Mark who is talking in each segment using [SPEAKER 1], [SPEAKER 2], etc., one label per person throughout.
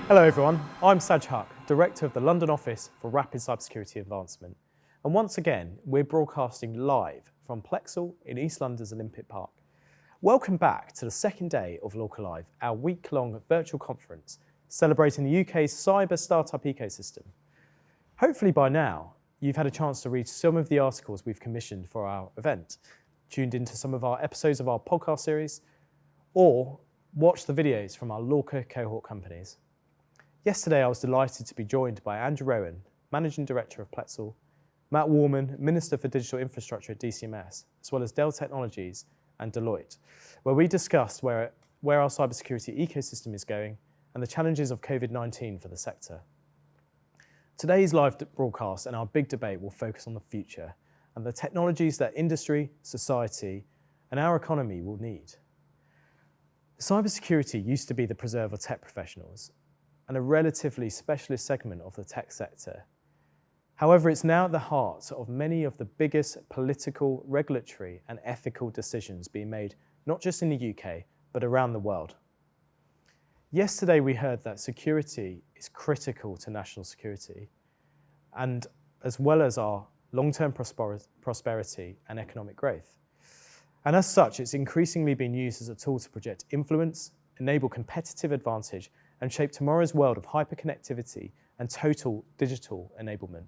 [SPEAKER 1] Hello everyone, I'm Saj Huck, Director of the London Office for Rapid Cybersecurity Advancement. And once again, we're broadcasting live from Plexel in East London's Olympic Park. Welcome back to the second day of LORCA Live, our week-long virtual conference celebrating the UK's cyber startup ecosystem. Hopefully by now, you've had a chance to read some of the articles we've commissioned for our event, tuned into some of our episodes of our podcast series, or watched the videos from our LORCA cohort companies. Yesterday, I was delighted to be joined by Andrew Rowan, Managing Director of Plexel, Matt Warman, Minister for Digital Infrastructure at DCMS, as well as Dell Technologies and Deloitte, where we discussed where our cybersecurity ecosystem is going and the challenges of COVID-19 for the sector. Today's live broadcast and our big debate will focus on the future and the technologies that industry, society, and our economy will need. Cybersecurity used to be the preserve of tech professionals and a relatively specialist segment of the tech sector. However, it's now at the heart of many of the biggest political, regulatory, and ethical decisions being made, not just in the UK, but around the world. Yesterday, we heard that security is critical to national security, and as well as our long-term prosperity and economic growth. And as such, it's increasingly being used as a tool to project influence, enable competitive advantage, and shape tomorrow's world of hyperconnectivity and total digital enablement.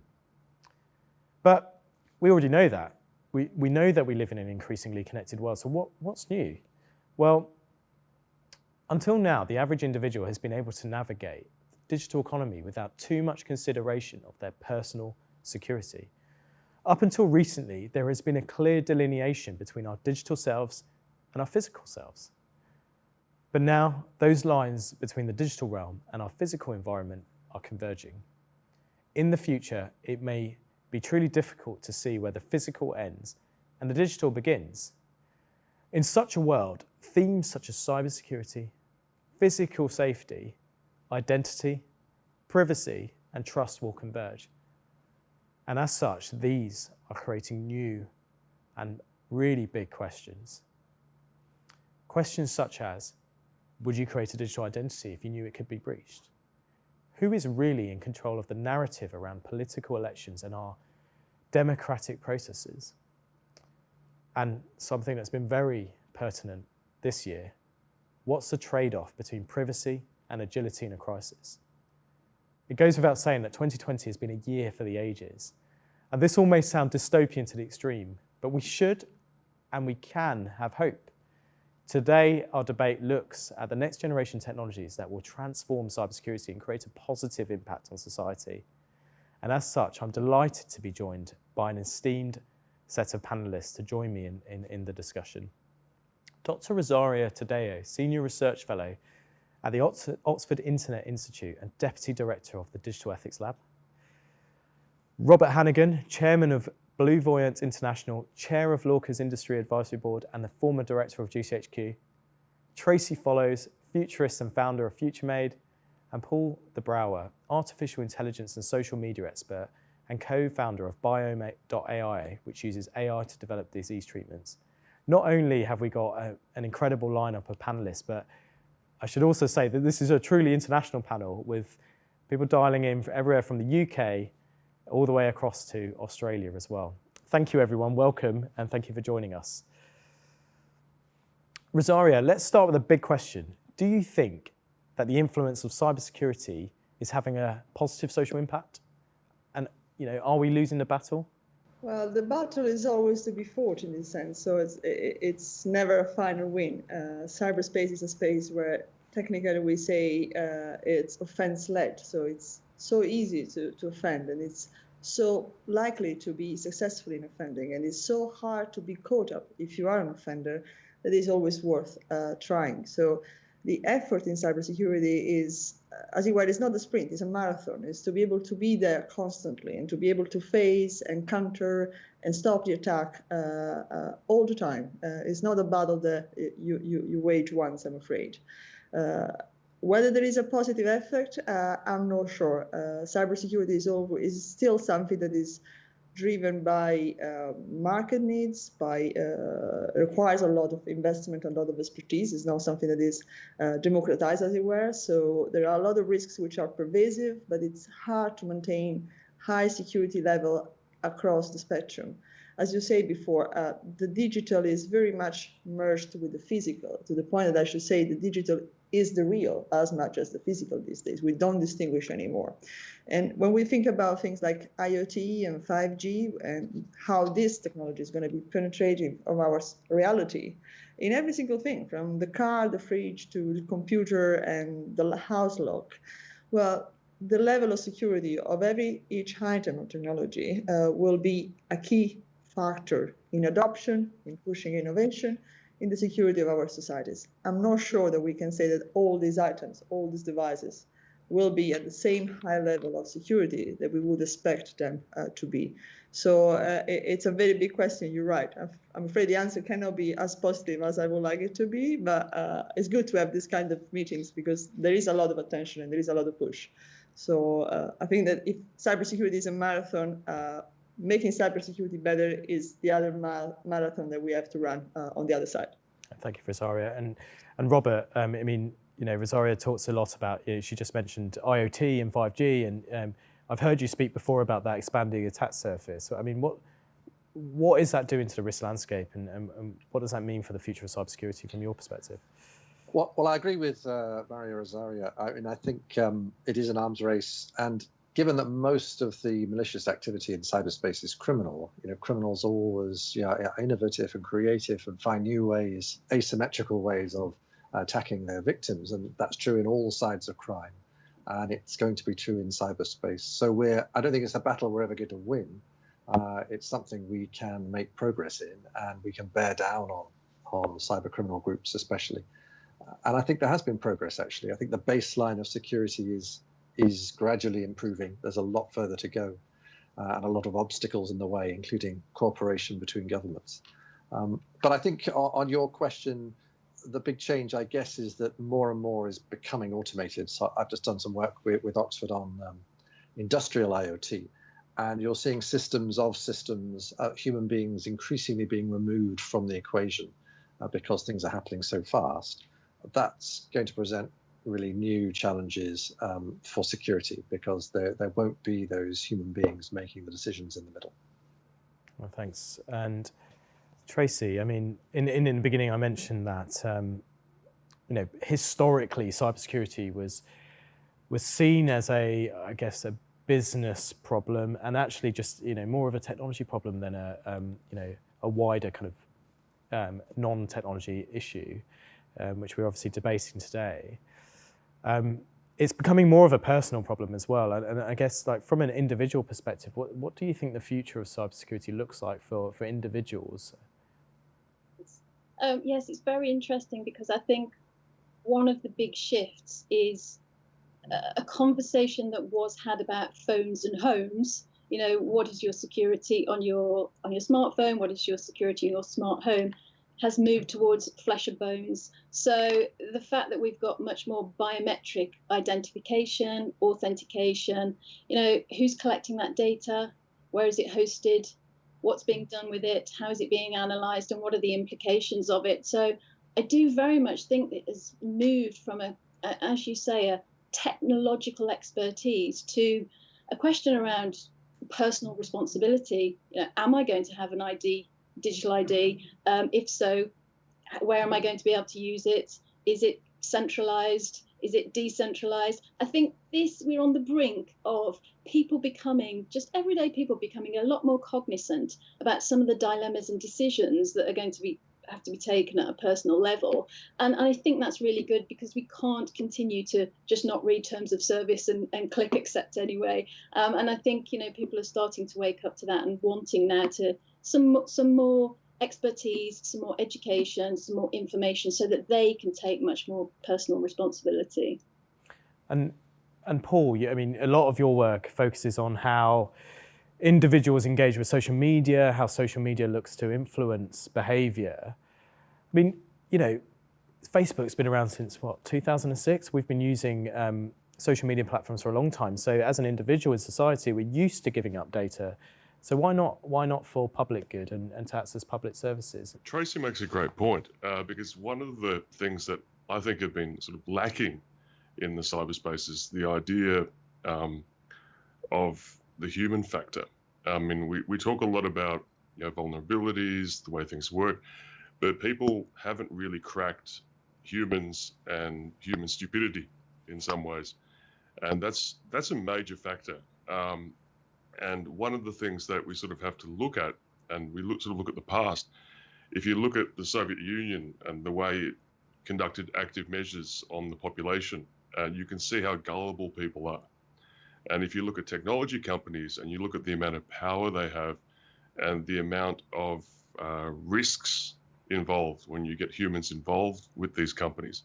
[SPEAKER 1] But we already know that. We know that we live in an increasingly connected world, so what's new? Well, until now, the average individual has been able to navigate the digital economy without too much consideration of their personal security. Up until recently, there has been a clear delineation between our digital selves and our physical selves. But now, those lines between the digital realm and our physical environment are converging. In the future, it may be truly difficult to see where the physical ends and the digital begins. In such a world, themes such as cybersecurity, physical safety, identity, privacy, and trust will converge. And as such, these are creating new and really big questions. Questions such as, would you create a digital identity if you knew it could be breached? Who is really in control of the narrative around political elections and our democratic processes? And something that's been very pertinent this year, what's the trade-off between privacy and agility in a crisis? It goes without saying that 2020 has been a year for the ages. And this all may sound dystopian to the extreme, but we should and we can have hope. Today, our debate looks at the next generation technologies that will transform cybersecurity and create a positive impact on society. And as such, I'm delighted to be joined by an esteemed set of panelists to join me in the discussion. Dr. Rosaria Tadeo, Senior Research Fellow at the Oxford Internet Institute and Deputy Director of the Digital Ethics Lab. Robert Hannigan, Chairman of Blue Voyant International, Chair of LORCA's Industry Advisory Board and the former Director of GCHQ. Tracy Follows, futurist and founder of FutureMade, and Paul de Brouwer, artificial intelligence and social media expert and co-founder of Biome.ai, which uses AI to develop disease treatments. Not only have we got an incredible lineup of panelists, but I should also say that this is a truly international panel with people dialing in from everywhere from the UK all the way across to Australia as well. Thank you everyone, welcome, and thank you for joining us. Rosaria, let's start with a big question. Do you think that the influence of cybersecurity is having a positive social impact? And are we losing the battle?
[SPEAKER 2] Well, the battle is always to be fought in this sense, so it's never a final win. Cyberspace is a space where technically we say it's offense-led, so it's so easy to offend, and it's so likely to be successful in offending, and it's so hard to be caught up if you are an offender that it's always worth trying. So the effort in cybersecurity is, as it were, it's not a sprint, it's a marathon. It's to be able to be there constantly and to be able to face and counter and stop the attack all the time. It's not a battle that you wage once, I'm afraid. Whether there is a positive effect, I'm not sure. Cybersecurity is still something that is driven by market needs, requires a lot of investment, a lot of expertise. It's not something that is democratized, as it were. So there are a lot of risks which are pervasive, but it's hard to maintain high security level across the spectrum. As you say before, the digital is very much merged with the physical, to the point that I should say the digital is the real as much as the physical these days. We don't distinguish anymore. And when we think about things like IoT and 5G and how this technology is going to be penetrating of our reality in every single thing, from the car, the fridge, to the computer and the house lock, well, the level of security of each item of technology will be a key factor in adoption, in pushing innovation, in the security of our societies. I'm not sure that we can say that all these items, all these devices will be at the same high level of security that we would expect them to be. So it's a very big question, you're right. I'm afraid the answer cannot be as positive as I would like it to be, but it's good to have this kind of meetings because there is a lot of attention and there is a lot of push. So I think that if cybersecurity is a marathon, making cybersecurity better is the other marathon that we have to run on the other side.
[SPEAKER 1] Thank you, Rosaria. And Robert, I mean, you know, Rosaria talks a lot about, you know, she just mentioned IoT and 5G, and I've heard you speak before about that expanding attack surface. So, I mean, what is that doing to the risk landscape, and what does that mean for the future of cybersecurity from your perspective?
[SPEAKER 3] Well, I agree with Maria Rosaria. I mean, I think it is an arms race, and given that most of the malicious activity in cyberspace is criminal, you know, criminals always are innovative and creative and find new ways, asymmetrical ways of attacking their victims, and that's true in all sides of crime, and it's going to be true in cyberspace. So I don't think it's a battle we're ever going to win. It's something we can make progress in, and we can bear down on cyber criminal groups especially. And I think there has been progress, actually. I think the baseline of security is gradually improving. There's a lot further to go, and a lot of obstacles in the way, including cooperation between governments. But I think on your question, the big change, I guess, is that more and more is becoming automated. So I've just done some work with Oxford on industrial IoT, and you're seeing systems of systems, human beings increasingly being removed from the equation because things are happening so fast. That's going to present really new challenges for security, because there won't be those human beings making the decisions in the middle.
[SPEAKER 1] Well, thanks. And Tracy, I mean, in the beginning, I mentioned that you know, historically, cybersecurity was seen as a business problem, and actually just, you know, more of a technology problem than a wider kind of non-technology issue, which we're obviously debating today. It's becoming more of a personal problem as well, and I guess, like, from an individual perspective, what do you think the future of cybersecurity looks like for individuals?
[SPEAKER 4] Yes, it's very interesting, because I think one of the big shifts is a conversation that was had about phones and homes. You know, what is your security on your smartphone? What is your security in your smart home? Has moved towards flesh and bones. So the fact that we've got much more biometric identification, authentication, you know, who's collecting that data? Where is it hosted? What's being done with it? How is it being analysed? And what are the implications of it? So I do very much think that it has moved from as you say, a technological expertise to a question around personal responsibility. You know, am I going to have an ID, digital ID? If so, where am I going to be able to use it? Is it centralized? Is it decentralized? I think we're on the brink of people becoming, just everyday people becoming, a lot more cognizant about some of the dilemmas and decisions that are going to have to be taken at a personal level. And I think that's really good, because we can't continue to just not read terms of service and click accept anyway. And I think, you know, people are starting to wake up to that and wanting now to some more expertise, some more education, some more information, so that they can take much more personal responsibility. And
[SPEAKER 1] Paul, I mean, a lot of your work focuses on how individuals engage with social media, how social media looks to influence behaviour. I mean, you know, Facebook's been around since, 2006? We've been using social media platforms for a long time. So as an individual in society, we're used to giving up data So why not for public good and to access public services?
[SPEAKER 5] Tracy makes a great point because one of the things that I think have been sort of lacking in the cyberspace is the idea of the human factor. I mean, we talk a lot about vulnerabilities, the way things work, but people haven't really cracked humans and human stupidity in some ways, and that's a major factor. And one of the things that we sort of have to look at, and we look at the past. If you look at the Soviet Union and the way it conducted active measures on the population, you can see how gullible people are. And if you look at technology companies and you look at the amount of power they have and the amount of risks involved when you get humans involved with these companies,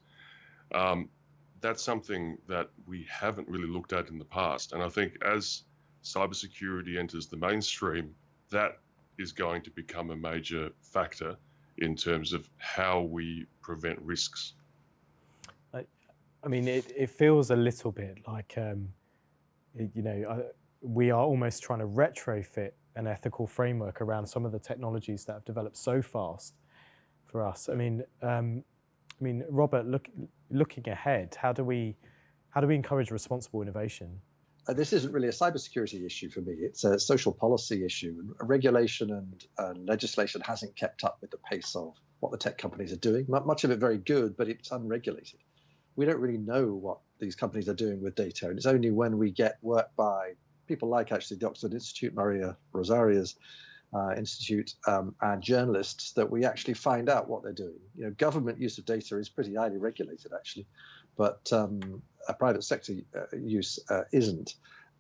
[SPEAKER 5] that's something that we haven't really looked at in the past. And I think as cybersecurity enters the mainstream, that is going to become a major factor in terms of how we prevent risks.
[SPEAKER 1] I mean, it feels a little bit like, we are almost trying to retrofit an ethical framework around some of the technologies that have developed so fast for us. I mean, Robert, looking ahead, how do we encourage responsible innovation?
[SPEAKER 3] This isn't really a cybersecurity issue for me. It's a social policy issue. Regulation and legislation hasn't kept up with the pace of what the tech companies are doing. Much of it very good, but it's unregulated. We don't really know what these companies are doing with data. And it's only when we get work by people like actually the Oxford Institute, Maria Rosaria's institute, and journalists that we actually find out what they're doing. Government use of data is pretty highly regulated, actually, but a private sector use isn't.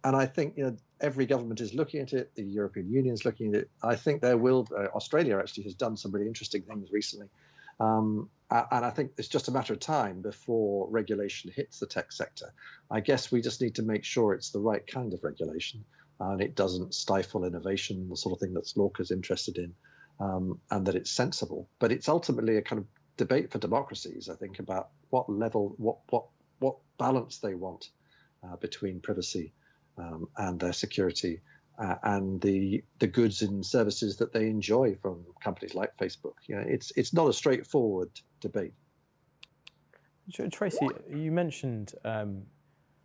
[SPEAKER 3] And I think every government is looking at it. The European Union is looking at it. I think there will. Australia actually has done some really interesting things recently. And I think it's just a matter of time before regulation hits the tech sector. I guess we just need to make sure it's the right kind of regulation and it doesn't stifle innovation, the sort of thing that LORCA is interested in, and that it's sensible. But it's ultimately a kind of debate for democracies, I think, about what level, what balance they want between privacy and their security and the goods and services that they enjoy from companies like Facebook. It's not a straightforward debate.
[SPEAKER 1] Tracy, you mentioned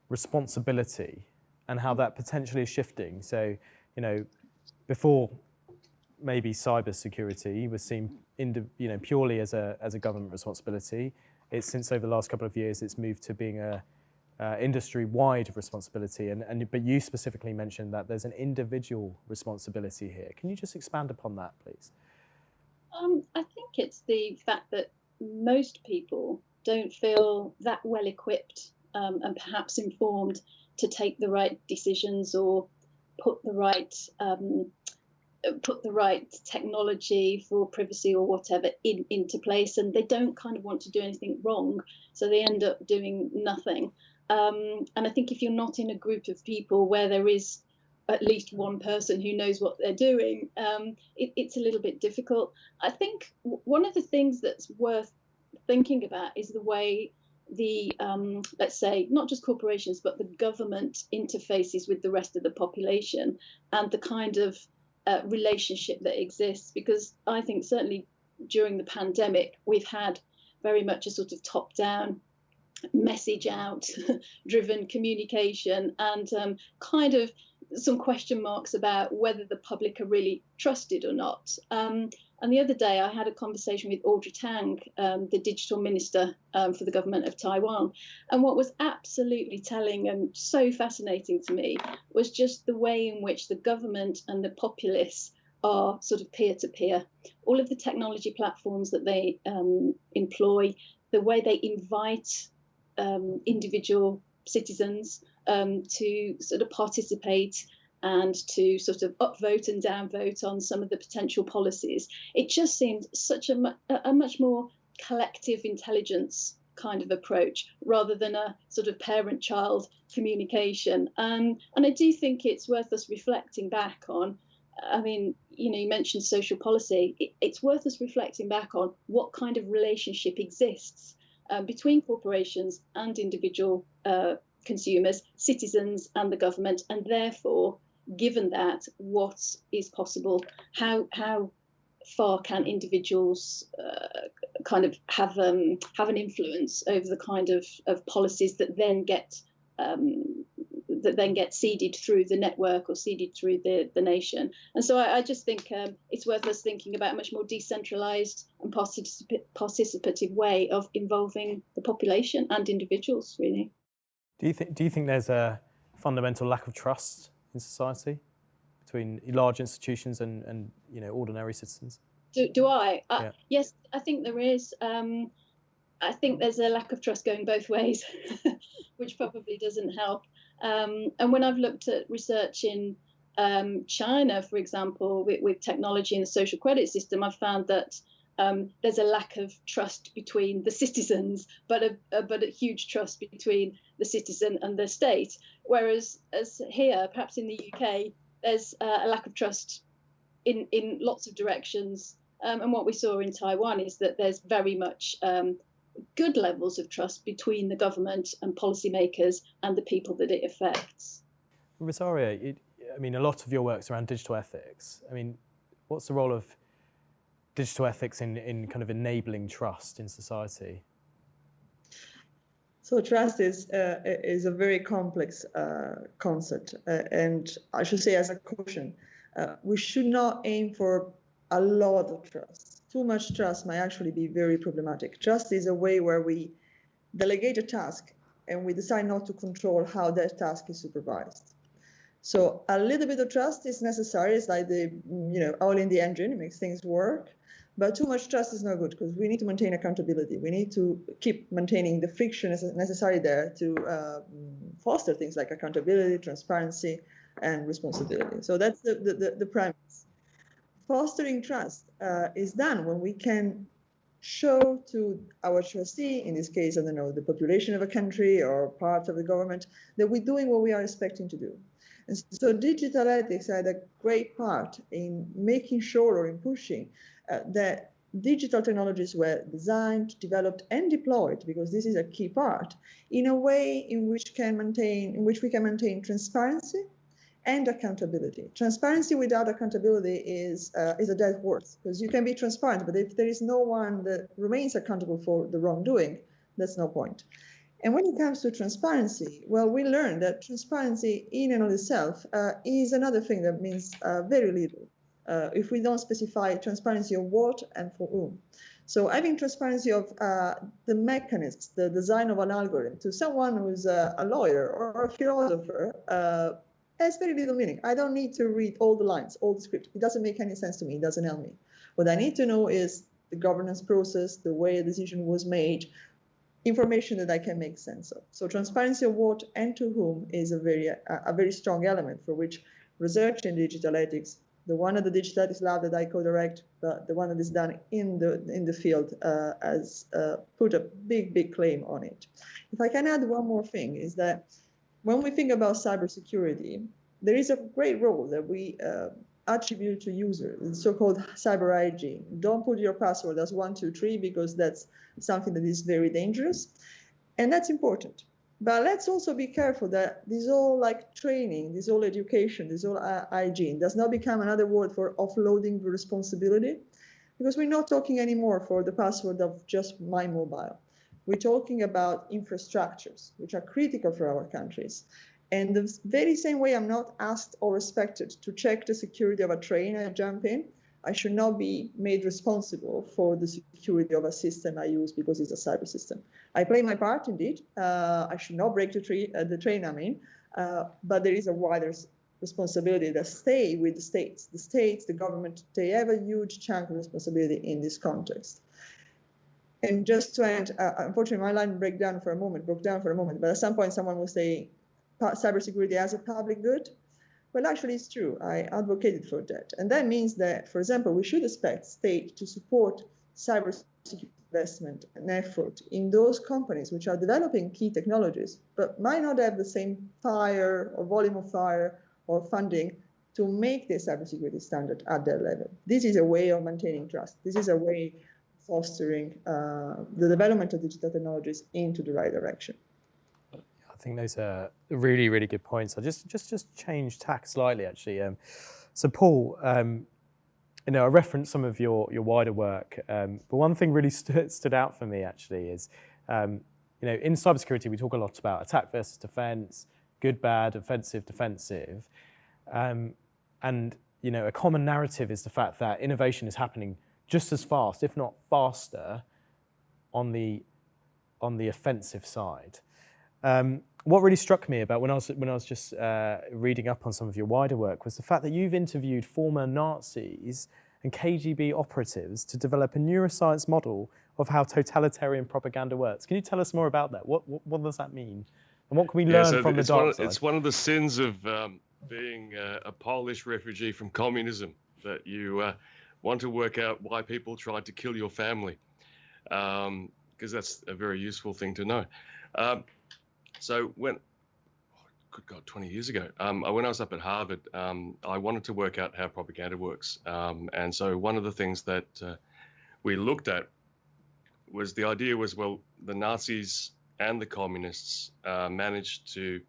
[SPEAKER 1] responsibility and how that potentially is shifting. So, before maybe cybersecurity was seen purely as a government responsibility. It's since over the last couple of years it's moved to being a industry-wide responsibility, but you specifically mentioned that there's an individual responsibility here. Can you just expand upon that, please?
[SPEAKER 4] I think it's the fact that most people don't feel that well equipped and perhaps informed to take the right decisions or put the right technology for privacy or whatever into place, and they don't kind of want to do anything wrong, so they end up doing nothing. And I think if you're not in a group of people where there is at least one person who knows what they're doing, it's a little bit difficult. I think one of the things that's worth thinking about is the way the, let's say, not just corporations, but the government interfaces with the rest of the population and the kind of relationship that exists. Because I think certainly during the pandemic, we've had very much a sort of top-down message out driven communication and kind of some question marks about whether the public are really trusted or not. And the other day I had a conversation with Audrey Tang, the digital minister for the government of Taiwan. And what was absolutely telling and so fascinating to me was just the way in which the government and the populace are sort of peer-to-peer. All of the technology platforms that they employ, the way they invite individual citizens to sort of participate and to sort of upvote and downvote on some of the potential policies. It just seemed such a much more collective intelligence kind of approach rather than a sort of parent-child communication. And I do think it's worth us reflecting back on. I mean, you mentioned social policy. It's worth us reflecting back on what kind of relationship exists between corporations and individual consumers, citizens and the government, and therefore given that, what is possible? How far can individuals kind of have an influence over the kind of policies that then get seeded through the network or seeded through the nation? And so I just think it's worth us thinking about a much more decentralized and participative way of involving the population and individuals, really.
[SPEAKER 1] Do you think there's a fundamental lack of trust in society between large institutions and ordinary citizens?
[SPEAKER 4] Do I?
[SPEAKER 1] Yeah.
[SPEAKER 4] Yes, I think there is. I think there's a lack of trust going both ways, which probably doesn't help. And when I've looked at research in China, for example, with technology and the social credit system, I've found that there's a lack of trust between the citizens, but a huge trust between the citizen and the state. Whereas as here, perhaps in the UK, there's a lack of trust in lots of directions. And what we saw in Taiwan is that there's very much good levels of trust between the government and policymakers and the people that it affects.
[SPEAKER 1] Rosario, a lot of your work's around digital ethics. What's the role of digital ethics in kind of enabling trust in society?
[SPEAKER 2] So trust is a very complex concept, and I should say, as a caution, we should not aim for a lot of trust. Too much trust might actually be very problematic. Trust is a way where we delegate a task and we decide not to control how that task is supervised. So a little bit of trust is necessary. It's like the oil in the engine. It makes things work. But too much trust is not good, because we need to maintain accountability. We need to keep maintaining the friction necessary there to foster things like accountability, transparency, and responsibility. So that's the premise. Fostering trust is done when we can show to our trustee, in this case, the population of a country or part of the government, that we're doing what we are expecting to do. And so digital ethics had a great part in making sure, or in pushing, that digital technologies were designed, developed, and deployed, because this is a key part, in a way in which we can maintain transparency and accountability. Transparency without accountability is a dead horse, because you can be transparent, but if there is no one that remains accountable for the wrongdoing, that's no point. And when it comes to transparency, well, we learned that transparency in and of itself is another thing that means very little if we don't specify transparency of what and for whom. So having transparency of the mechanisms, the design of an algorithm, to someone who's a lawyer or a philosopher has very little meaning. I don't need to read all the lines, all the script. It doesn't make any sense to me. It doesn't help me. What I need to know is the governance process, the way a decision was made, information that I can make sense of. So transparency of what and to whom is a very strong element for which research in digital ethics, the one at the Digital Ethics Lab that I co-direct, but the one that is done in the field, has put a big claim on it. If I can add one more thing, is that when we think about cybersecurity, there is a great role that we attribute to users, the so-called cyber hygiene. Don't put your password as 123, because that's something that is very dangerous, and that's important. But let's also be careful that this all training, this all education, this all hygiene does not become another word for offloading the responsibility, because we're not talking anymore for the password of just my mobile. We're talking about infrastructures, which are critical for our countries. And the very same way I'm not asked or expected to check the security of a train I jump in, I should not be made responsible for the security of a system I use because it's a cyber system. I play my part, indeed. I should not break the train I'm in, but there is a wider responsibility that stay with the states. The states, the government, they have a huge chunk of responsibility in this context. And just to end, unfortunately, my line broke down for a moment, but at some point someone will say, cybersecurity as a public good. Well, actually, it's true. I advocated for that. And that means that, for example, we should expect state to support cybersecurity investment and effort in those companies which are developing key technologies, but might not have the same fire or volume of fire or funding to make the cybersecurity standard at their level. This is a way of maintaining trust. This is a way of fostering the development of digital technologies into the right direction.
[SPEAKER 1] I think those are really, really good points. I just change tack slightly, actually. So, Paul, I referenced some of your wider work, but one thing really stood out for me, actually, is in cybersecurity we talk a lot about attack versus defense, good, bad, offensive, defensive, and a common narrative is the fact that innovation is happening just as fast, if not faster, on the offensive side. What really struck me about when I was just reading up on some of your wider work was the fact that you've interviewed former Nazis and KGB operatives to develop a neuroscience model of how totalitarian propaganda works. Can you tell us more about that? What does that mean? And what can we learn from the dark side?
[SPEAKER 5] It's one of the sins of being a Polish refugee from communism, that you want to work out why people tried to kill your family, because that's a very useful thing to know. So good God, 20 years ago, when I was up at Harvard, I wanted to work out how propaganda works. And so one of the things that we looked at was the idea was, well, the Nazis and the communists managed to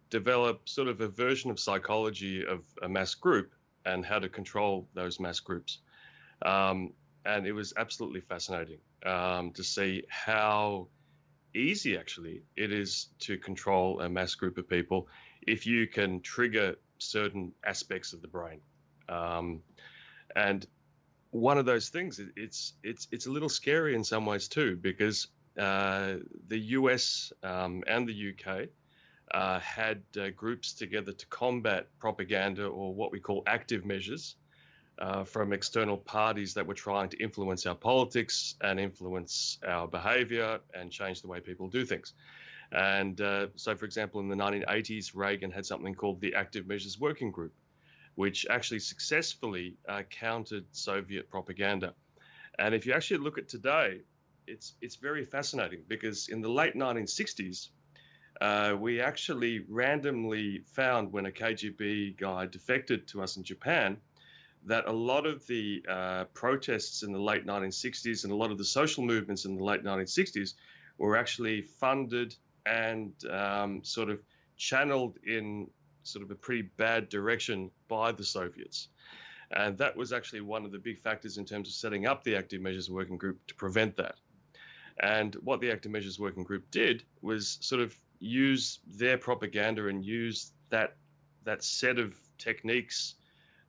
[SPEAKER 5] develop sort of a version of psychology of a mass group and how to control those mass groups. And it was absolutely fascinating to see how easy actually it is to control a mass group of people if you can trigger certain aspects of the brain. And one of those things, it's a little scary in some ways too, because the US and the UK had groups together to combat propaganda, or what we call active measures, from external parties that were trying to influence our politics and influence our behavior and change the way people do things. And so, for example, in the 1980s, Reagan had something called the Active Measures Working Group, which actually successfully countered Soviet propaganda. And if you actually look at today, it's very fascinating, because in the late 1960s, we actually randomly found, when a KGB guy defected to us in Japan, that a lot of the protests in the late 1960s and a lot of the social movements in the late 1960s were actually funded and sort of channeled in sort of a pretty bad direction by the Soviets. And that was actually one of the big factors in terms of setting up the Active Measures Working Group to prevent that. And what the Active Measures Working Group did was sort of use their propaganda and use that set of techniques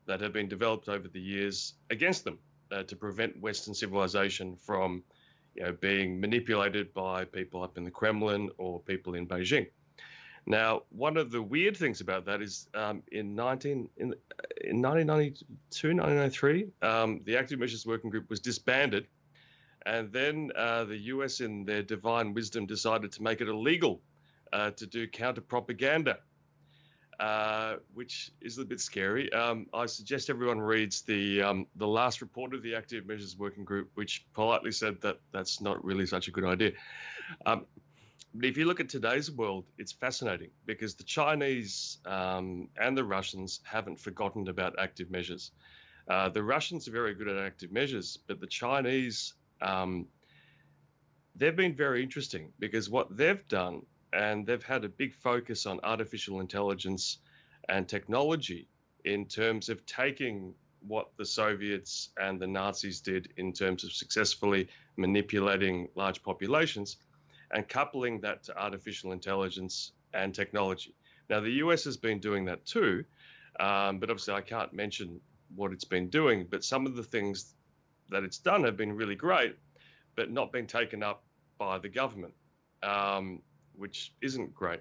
[SPEAKER 5] that have been developed over the years against them, to prevent Western civilization from being manipulated by people up in the Kremlin or people in Beijing. Now, one of the weird things about that is in 1992, 1993, the Active Measures Working Group was disbanded. And then the US, in their divine wisdom, decided to make it illegal to do counter-propaganda, which is a bit scary. I suggest everyone reads the last report of the Active Measures Working Group, which politely said that that's not really such a good idea. But if you look at today's world, it's fascinating, because the Chinese and the Russians haven't forgotten about active measures. The Russians are very good at active measures, but the Chinese, they've been very interesting, because what they've done, and they've had a big focus on artificial intelligence and technology in terms of taking what the Soviets and the Nazis did in terms of successfully manipulating large populations and coupling that to artificial intelligence and technology. Now, the US has been doing that too, but obviously I can't mention what it's been doing, but some of the things that it's done have been really great, but not been taken up by the government, which isn't great.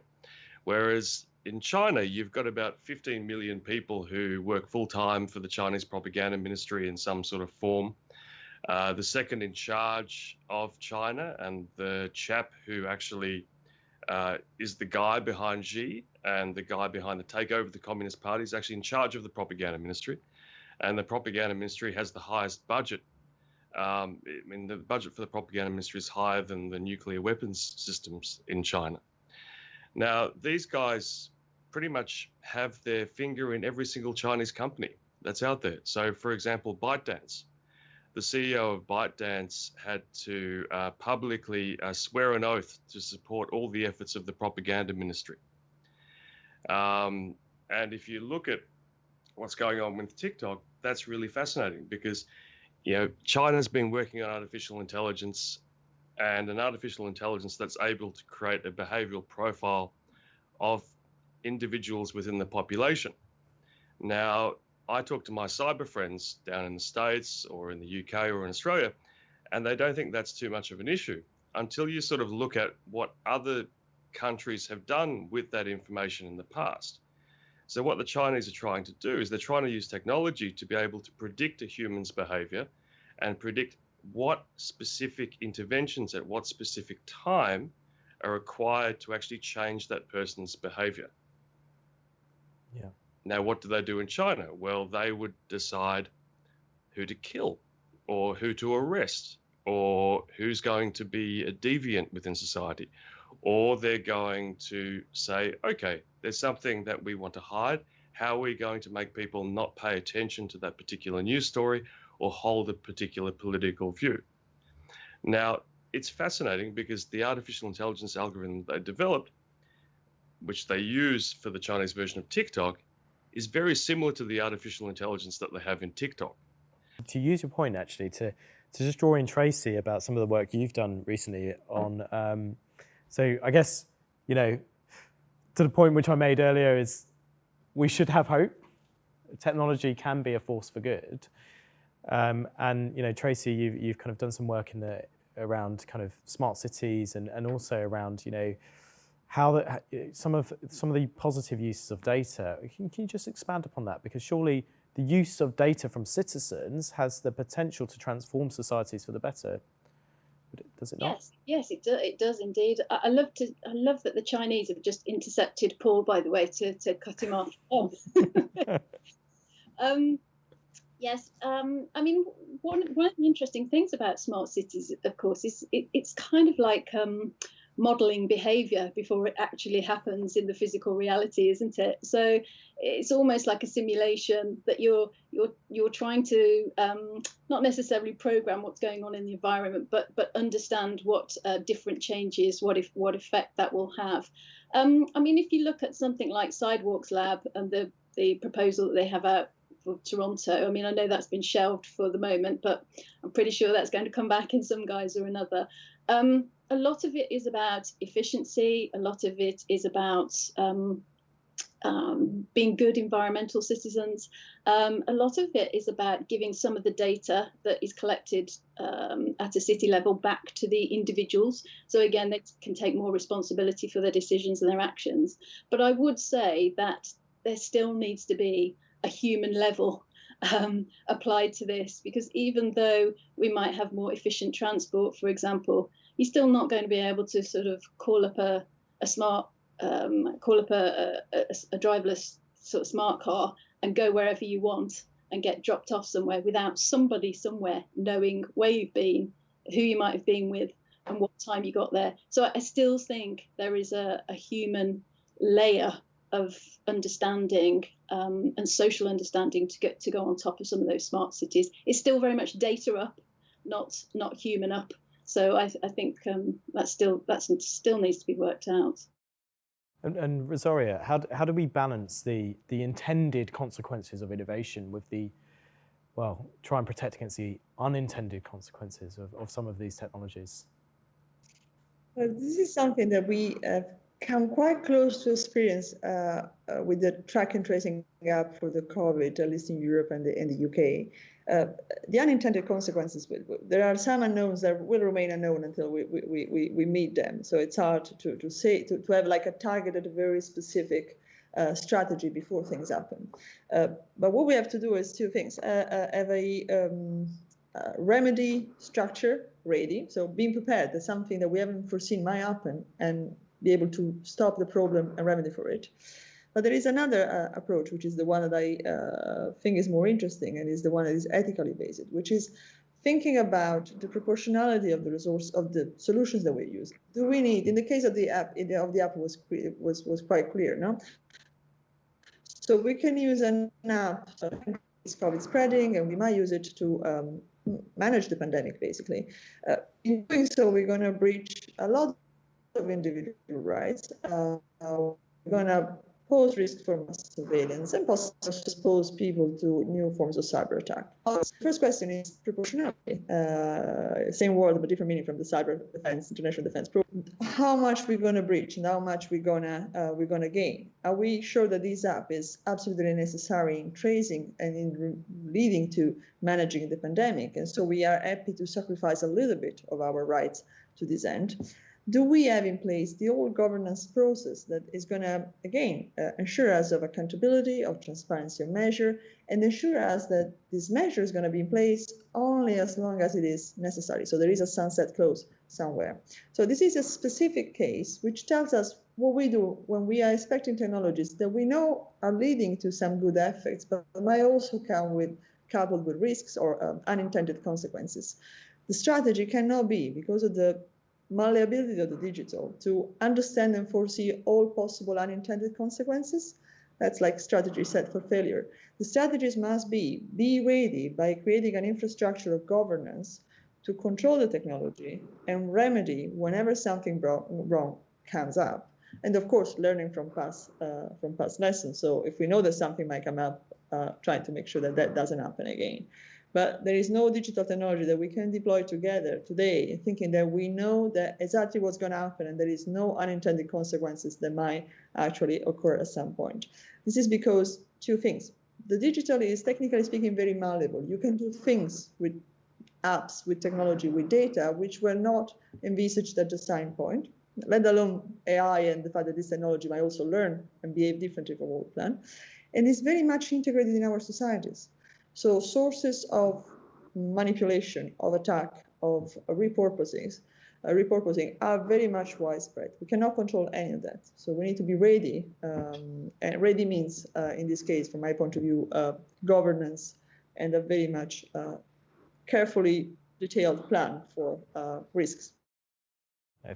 [SPEAKER 5] Whereas in China, you've got about 15 million people who work full-time for the Chinese propaganda ministry in some sort of form. The second in charge of China, and the chap who actually is the guy behind Xi and the guy behind the takeover of the Communist Party, is actually in charge of the propaganda ministry. And the propaganda ministry has the highest budget. I mean, the budget for the propaganda ministry is higher than the nuclear weapons systems in China. Now, these guys pretty much have their finger in every single Chinese company that's out there. So, for example, ByteDance.
[SPEAKER 6] the CEO of ByteDance had to publicly swear an oath to support all the efforts of the propaganda ministry. And if you look at what's going on with TikTok, that's really fascinating because, China's been working on artificial intelligence, and an artificial intelligence that's able to create a behavioral profile of individuals within the population. Now, I talk to my cyber friends down in the States or in the UK or in Australia, and they don't think that's too much of an issue until you sort of look at what other countries have done with that information in the past. So what the Chinese are trying to do is they're trying to use technology to be able to predict a human's behavior and predict what specific interventions at what specific time are required to actually change that person's behavior.
[SPEAKER 1] Yeah.
[SPEAKER 6] Now, what do they do in China? Well, they would decide who to kill or who to arrest or who's going to be a deviant within society. Or they're going to say, okay, there's something that we want to hide. How are we going to make people not pay attention to that particular news story or hold a particular political view? Now, it's fascinating because the artificial intelligence algorithm they developed, which they use for the Chinese version of TikTok, is very similar to the artificial intelligence that they have in TikTok.
[SPEAKER 1] To use your point, actually, to just draw in Tracy about some of the work you've done recently on, so I guess, to the point which I made earlier is we should have hope. Technology can be a force for good. And, Tracy, you've kind of done some work around kind of smart cities and also around, how some of the positive uses of data. Can you just expand upon that? Because surely the use of data from citizens has the potential to transform societies for the better. Does it not?
[SPEAKER 4] Yes, it does indeed. I love that the Chinese have just intercepted Paul, by the way, to cut him off. Yes, I mean, one of the interesting things about smart cities, of course, is it's kind of like modeling behavior before it actually happens in the physical reality, isn't it? So it's almost like a simulation that you're trying to not necessarily program what's going on in the environment, but understand what different changes, what effect that will have. I mean, if you look at something like Sidewalks Lab and the proposal that they have out for Toronto, I mean, I know that's been shelved for the moment, but I'm pretty sure that's going to come back in some guise or another. A lot of it is about efficiency. A lot of it is about being good environmental citizens. A lot of it is about giving some of the data that is collected at a city level back to the individuals. So again, they can take more responsibility for their decisions and their actions. But I would say that there still needs to be a human level applied to this, because even though we might have more efficient transport, for example, you're still not going to be able to sort of call up a driverless sort of smart car and go wherever you want and get dropped off somewhere without somebody somewhere knowing where you've been, who you might have been with, and what time you got there. So I still think there is a human layer of understanding and social understanding to go on top of some of those smart cities. It's still very much data up, not human up. So I think that still needs to be worked out.
[SPEAKER 1] And Rosaria, how do we balance the intended consequences of innovation with try and protect against the unintended consequences of some of these technologies?
[SPEAKER 2] Well, this is something that we come quite close to experience with the track and tracing app for the COVID, at least in Europe and in the UK. The unintended consequences, there are some unknowns that will remain unknown until we meet them. So it's hard to say, to have like a targeted, very specific strategy before things happen. But what we have to do is two things. Have a remedy structure ready. So being prepared that something that we haven't foreseen might happen and be able to stop the problem and remedy for it. But there is another approach, which is the one that I think is more interesting, and is the one that is ethically based, which is thinking about the proportionality of the resource of the solutions that we use. Do we need, in the case of the app, was quite clear, no? So we can use an app to increase COVID spreading, and we might use it to manage the pandemic, basically. In doing so, we're going to breach a lot of individual rights. We're going to pose risk for mass surveillance and possibly expose people to new forms of cyber attack. The first question is proportionality. Same word, but different meaning from the cyber defense, international defense. How much we're going to breach and how much we're gonna gain? Are we sure that this app is absolutely necessary in tracing and in leading to managing the pandemic? And so we are happy to sacrifice a little bit of our rights to this end. Do we have in place the whole governance process that is going to, again, ensure us of accountability, of transparency of measure, and ensure us that this measure is going to be in place only as long as it is necessary? So there is a sunset clause somewhere. So this is a specific case which tells us what we do when we are expecting technologies that we know are leading to some good effects, but might also come coupled with risks or unintended consequences. The strategy cannot be, because of the malleability of the digital, to understand and foresee all possible unintended consequences. That's like strategy set for failure. The strategies must be ready by creating an infrastructure of governance to control the technology and remedy whenever something wrong comes up. And of course, learning from past lessons. So if we know that something might come up, trying to make sure that that doesn't happen again. But there is no digital technology that we can deploy together today, thinking that we know that exactly what's going to happen and there is no unintended consequences that might actually occur at some point. This is because two things. The digital is, technically speaking, very malleable. You can do things with apps, with technology, with data, which were not envisaged at the starting point, let alone AI and the fact that this technology might also learn and behave differently from what we plan. And it's very much integrated in our societies. So sources of manipulation, of attack, of repurposing are very much widespread. We cannot control any of that. So we need to be ready. And ready means, in this case, from my point of view, governance and a very much carefully detailed plan for risks.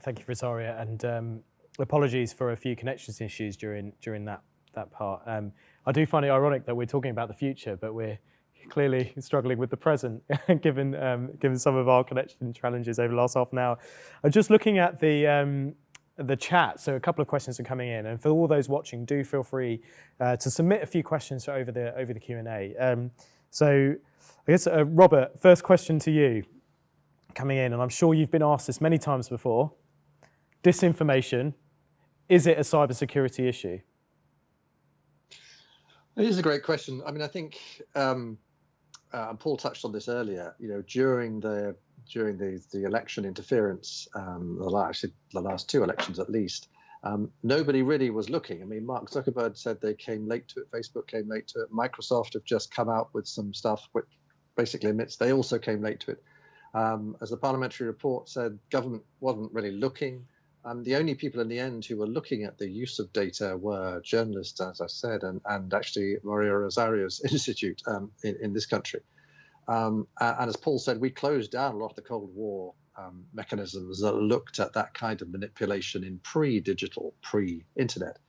[SPEAKER 1] Thank you, Rosaria, and apologies for a few connections issues during that part. I do find it ironic that we're talking about the future, but we're clearly struggling with the present, given some of our connection challenges over the last half an hour. I'm just looking at the chat, so a couple of questions are coming in, and for all those watching, do feel free to submit a few questions over the Q&A. So I guess, Robert, first question to you coming in, and I'm sure you've been asked this many times before. Disinformation, is it a cybersecurity issue?
[SPEAKER 3] It is a great question. I mean, I think Paul touched on this earlier. You know, during the election interference, the last two elections at least, nobody really was looking. I mean, Mark Zuckerberg said they came late to it. Facebook came late to it. Microsoft have just come out with some stuff which basically admits they also came late to it. As the parliamentary report said, government wasn't really looking. The only people in the end who were looking at the use of data were journalists, as I said, and actually Maria Rosario's institute in this country. And as Paul said, we closed down a lot of the Cold War mechanisms that looked at that kind of manipulation in pre-digital, pre-internet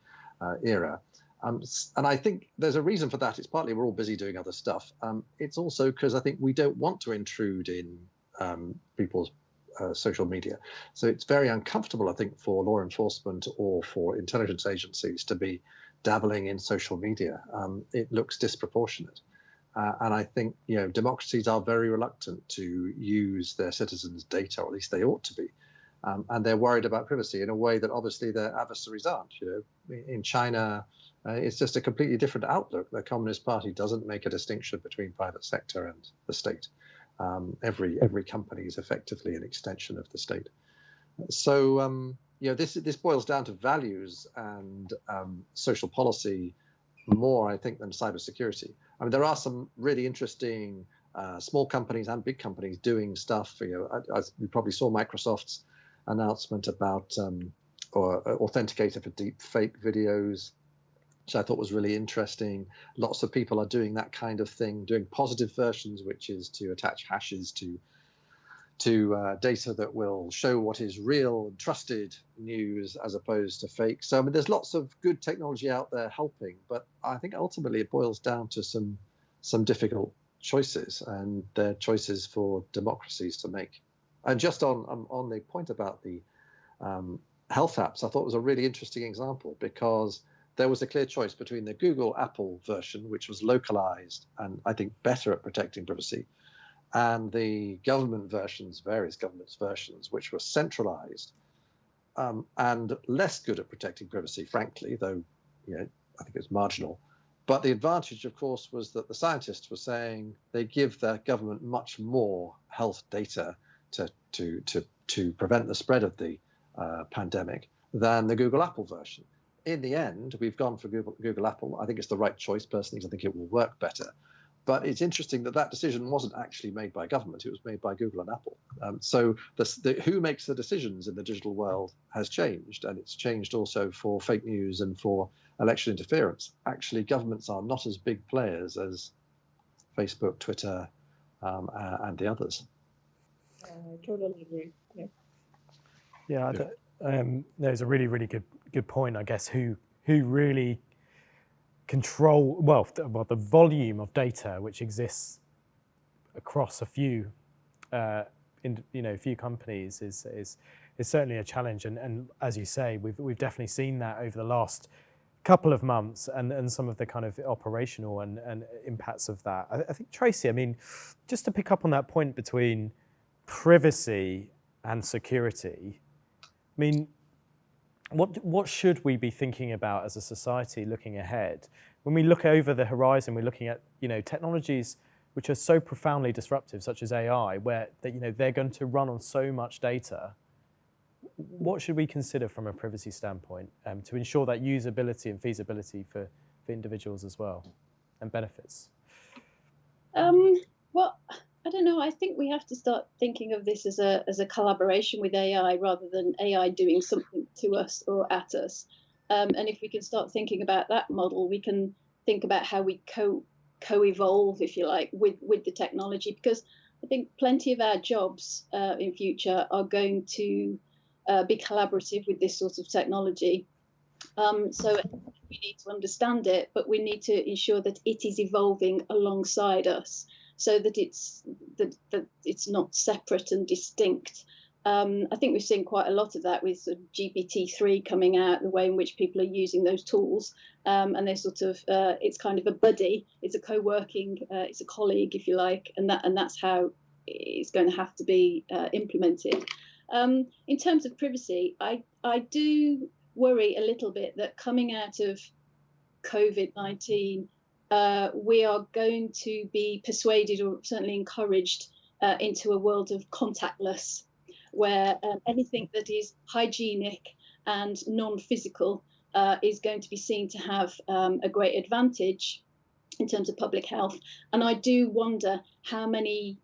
[SPEAKER 3] era. And I think there's a reason for that. It's partly we're all busy doing other stuff. It's also because I think we don't want to intrude in people's social media. So it's very uncomfortable, I think, for law enforcement or for intelligence agencies to be dabbling in social media. It looks disproportionate. And I think, you know, democracies are very reluctant to use their citizens' data, or at least they ought to be. And they're worried about privacy in a way that obviously their adversaries aren't. You know, in China, it's just a completely different outlook. The Communist Party doesn't make a distinction between private sector and the state. Every company is effectively an extension of the state. So you know, this boils down to values and social policy more, I think, than cybersecurity. I mean, there are some really interesting small companies and big companies doing stuff. You know, you probably saw Microsoft's announcement about or authenticator for deep fake videos, which I thought was really interesting. Lots of people are doing that kind of thing, doing positive versions, which is to attach hashes to data that will show what is real and trusted news as opposed to fake. So I mean, there's lots of good technology out there helping, but I think ultimately it boils down to some difficult choices, and they're choices for democracies to make. And just on the point about the health apps, I thought was a really interesting example, because there was a clear choice between the Google Apple version, which was localized and I think better at protecting privacy, and the government versions, various governments versions, which were centralized and less good at protecting privacy, frankly, though I think it was marginal. But the advantage, of course, was that the scientists were saying they give the government much more health data to prevent the spread of the pandemic than the Google Apple version. In the end, we've gone for Google Apple. I think it's the right choice personally, because I think it will work better. But it's interesting that decision wasn't actually made by government. It was made by Google and Apple. So who makes the decisions in the digital world has changed, and it's changed also for fake news and for election interference. Actually, governments are not as big players as Facebook, Twitter, and the others.
[SPEAKER 2] I totally agree. Yeah.
[SPEAKER 1] Yeah, there's a really, really good point. I guess who really control the volume of data which exists across a few few companies is certainly a challenge, and as you say, we've definitely seen that over the last couple of months, and some of the kind of operational and impacts of that. I think, Tracy, I mean, just to pick up on that point between privacy and security, I mean, what should we be thinking about as a society looking ahead? When we look over the horizon, we're looking at technologies which are so profoundly disruptive, such as AI, where they're going to run on so much data. What should we consider from a privacy standpoint to ensure that usability and feasibility for individuals as well, and benefits?
[SPEAKER 4] Well, I don't know. I think we have to start thinking of this as a collaboration with AI rather than AI doing something to us or at us. And if we can start thinking about that model, we can think about how we co-evolve, if you like, with the technology. Because I think plenty of our jobs in future are going to be collaborative with this sort of technology. So we need to understand it, but we need to ensure that it is evolving alongside us, so that it's not separate and distinct. I think we've seen quite a lot of that with sort of GPT-3 coming out, the way in which people are using those tools, and they're sort of it's kind of a buddy, it's a co-working, it's a colleague, if you like, and that's how it's going to have to be implemented. In terms of privacy, I do worry a little bit that coming out of COVID-19, we are going to be persuaded, or certainly encouraged, into a world of contactless, where anything that is hygienic and non-physical is going to be seen to have a great advantage in terms of public health. And I do wonder how many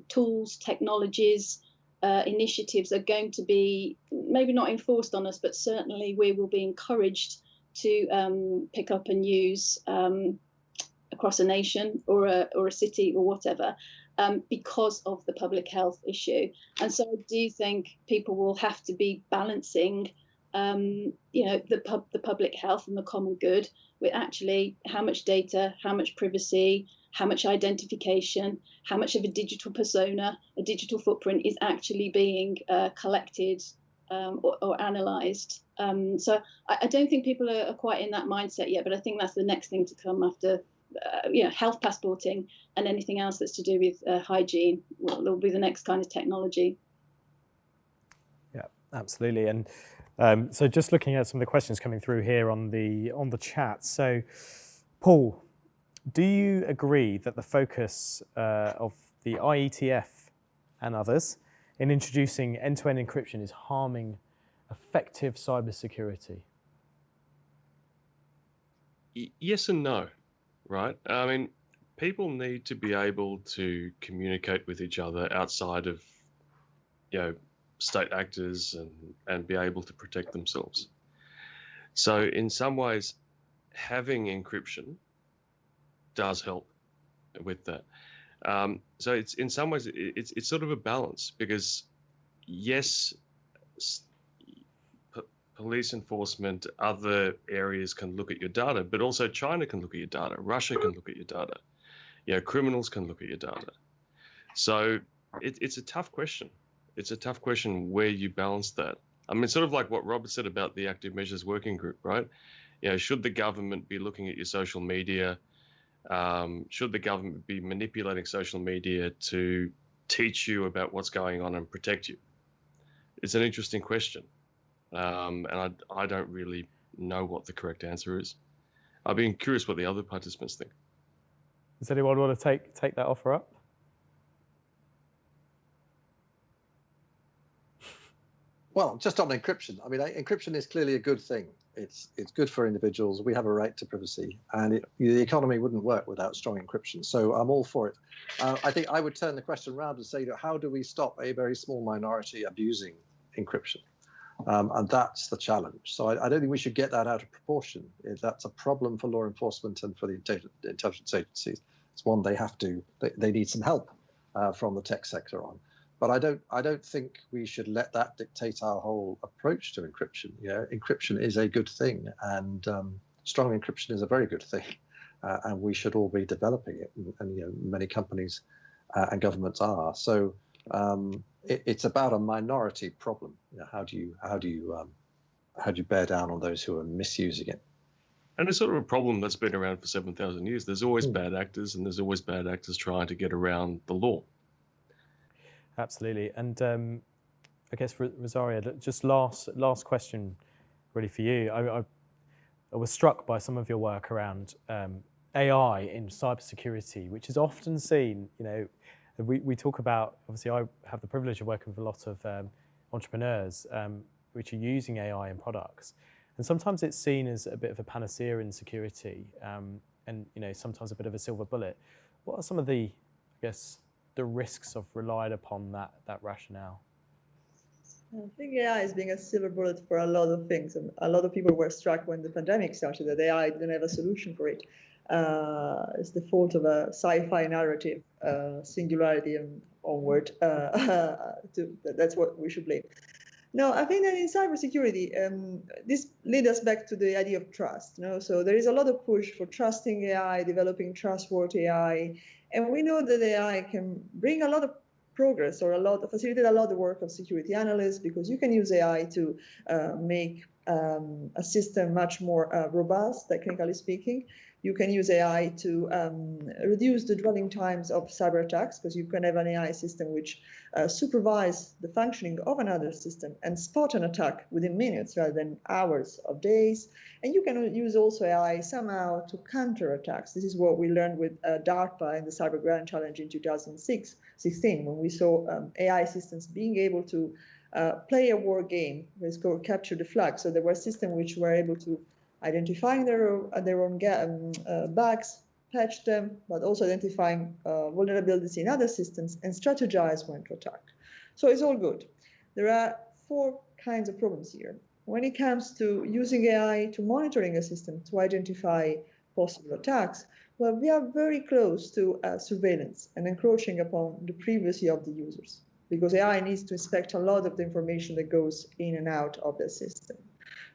[SPEAKER 4] tools, technologies, initiatives are going to be maybe not enforced on us, but certainly we will be encouraged to pick up and use across a nation or a city or whatever, because of the public health issue. And so I do think people will have to be balancing the public health and the common good with actually how much data, how much privacy, how much identification, how much of a digital persona, a digital footprint is actually being collected or analysed. So I don't think people are quite in that mindset yet, but I think that's the next thing to come after health passporting and anything else that's to do with hygiene. Well, will be the next kind of technology.
[SPEAKER 1] Yeah, absolutely. And so just looking at some of the questions coming through here on the chat. So, Paul, do you agree that the focus of the IETF and others in introducing end-to-end encryption is harming effective cybersecurity?
[SPEAKER 6] Yes and no, right? I mean, people need to be able to communicate with each other outside of, state actors and be able to protect themselves. So in some ways, having encryption does help with that. So it's in some ways it's sort of a balance, because yes, police enforcement, other areas can look at your data, but also China can look at your data, Russia can look at your data. criminals can look at your data. So it's a tough question. It's a tough question where you balance that. I mean, sort of like what Robert said about the Active Measures Working Group, right? Should the government be looking at your social media? Should the government be manipulating social media to teach you about what's going on and protect you? It's an interesting question. And I don't really know what the correct answer is. I'd be curious what the other participants think.
[SPEAKER 1] Does anyone want to take that offer up?
[SPEAKER 3] Well, just on encryption. I mean, encryption is clearly a good thing. It's good for individuals. We have a right to privacy, and the economy wouldn't work without strong encryption. So I'm all for it. I think I would turn the question around and say, how do we stop a very small minority abusing encryption? And that's the challenge. So I don't think we should get that out of proportion. That's a problem for law enforcement and for the intelligence agencies. It's one they need some help from the tech sector on. But I don't think we should let that dictate our whole approach to encryption. Encryption is a good thing, and strong encryption is a very good thing, and we should all be developing it. And many companies and governments are. So it's about a minority problem. How do you bear down on those who are misusing it?
[SPEAKER 6] And it's sort of a problem that's been around for 7,000 years. There's always bad actors, and there's always bad actors trying to get around the law.
[SPEAKER 1] Absolutely. And I guess, Rosaria, just last question really for you. I was struck by some of your work around AI in cybersecurity, which is often seen, we talk about, obviously I have the privilege of working with a lot of entrepreneurs which are using AI in products. And sometimes it's seen as a bit of a panacea in security and sometimes a bit of a silver bullet. What are some of the risks of relying upon that rationale?
[SPEAKER 2] I think AI is being a silver bullet for a lot of things. And a lot of people were struck when the pandemic started that AI didn't have a solution for it. It's the fault of a sci-fi narrative, singularity and onward. That's what we should blame. No, I think that in cybersecurity, this leads us back to the idea of trust. So there is a lot of push for trusting AI, developing trustworthy AI. And we know that AI can bring a lot of progress or facilitate a lot of work of security analysts, because you can use AI to make a system much more robust, technically speaking. You can use AI to reduce the dwelling times of cyber attacks, because you can have an AI system which supervise the functioning of another system and spot an attack within minutes rather than hours of days. And you can use also AI somehow to counter attacks. This is what we learned with DARPA in the Cyber Grand Challenge in 2016, when we saw AI systems being able to play a war game. It's called Capture the Flag. So there were systems which were able to identifying their own bugs, patch them, but also identifying vulnerabilities in other systems and strategize when to attack. So it's all good. There are 4 kinds of problems here. When it comes to using AI to monitoring a system to identify possible attacks, well, we are very close to surveillance and encroaching upon the privacy of the users, because AI needs to inspect a lot of the information that goes in and out of the system.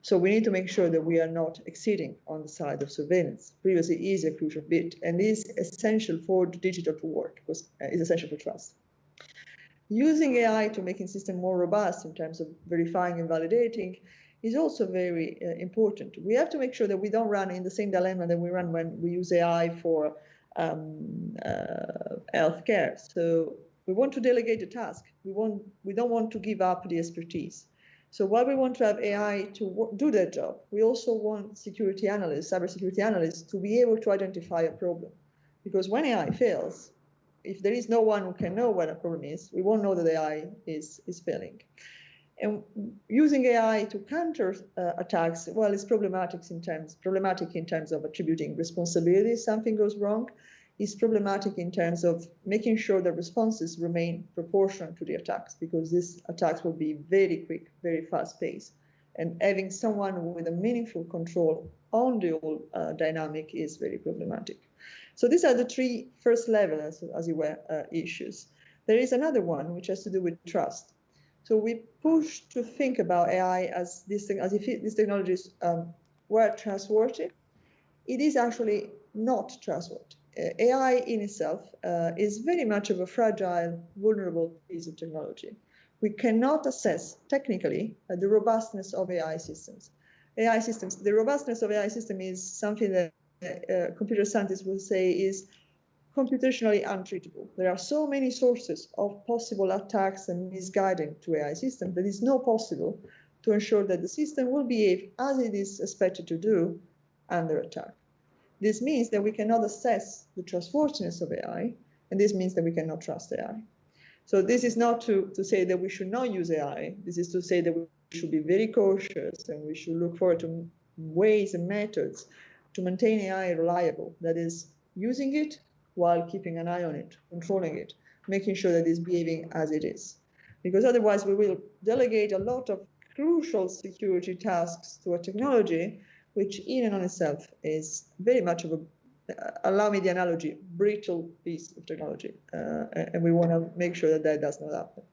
[SPEAKER 2] So we need to make sure that we are not exceeding on the side of surveillance. Privacy is a crucial bit and is essential for the digital to work, because it's essential for trust. Using AI to making system more robust in terms of verifying and validating is also very important. We have to make sure that we don't run in the same dilemma that we run when we use AI for healthcare. So we want to delegate the task. We don't want to give up the expertise. So while we want to have AI to do that job, we also want security analysts, cybersecurity analysts, to be able to identify a problem. Because when AI fails, if there is no one who can know what a problem is, we won't know that AI is failing. And using AI to counter attacks, well, it's problematic in terms of attributing responsibility if something goes wrong. It's problematic in terms of making sure that responses remain proportional to the attacks, because these attacks will be very quick, very fast paced. And having someone with a meaningful control on the whole dynamic is very problematic. So these are the 3 first levels, as it were, issues. There is another one which has to do with trust. So we push to think about AI as if these technologies were trustworthy. It is actually not trustworthy. AI in itself is very much of a fragile, vulnerable piece of technology. We cannot assess technically the robustness of AI systems. AI systems, the robustness of AI system is something that computer scientists will say is computationally untreatable. There are so many sources of possible attacks and misguiding to AI systems that it's not possible to ensure that the system will behave as it is expected to do under attack. This means that we cannot assess the trustworthiness of AI, and this means that we cannot trust AI. So this is not to say that we should not use AI. This is to say that we should be very cautious and we should look forward to ways and methods to maintain AI reliable. That is, using it while keeping an eye on it, controlling it, making sure that it's behaving as it is. Because otherwise we will delegate a lot of crucial security tasks to a technology, which in and on itself is very much of a, allow me the analogy, brittle piece of technology. And we want to make sure that that does not happen.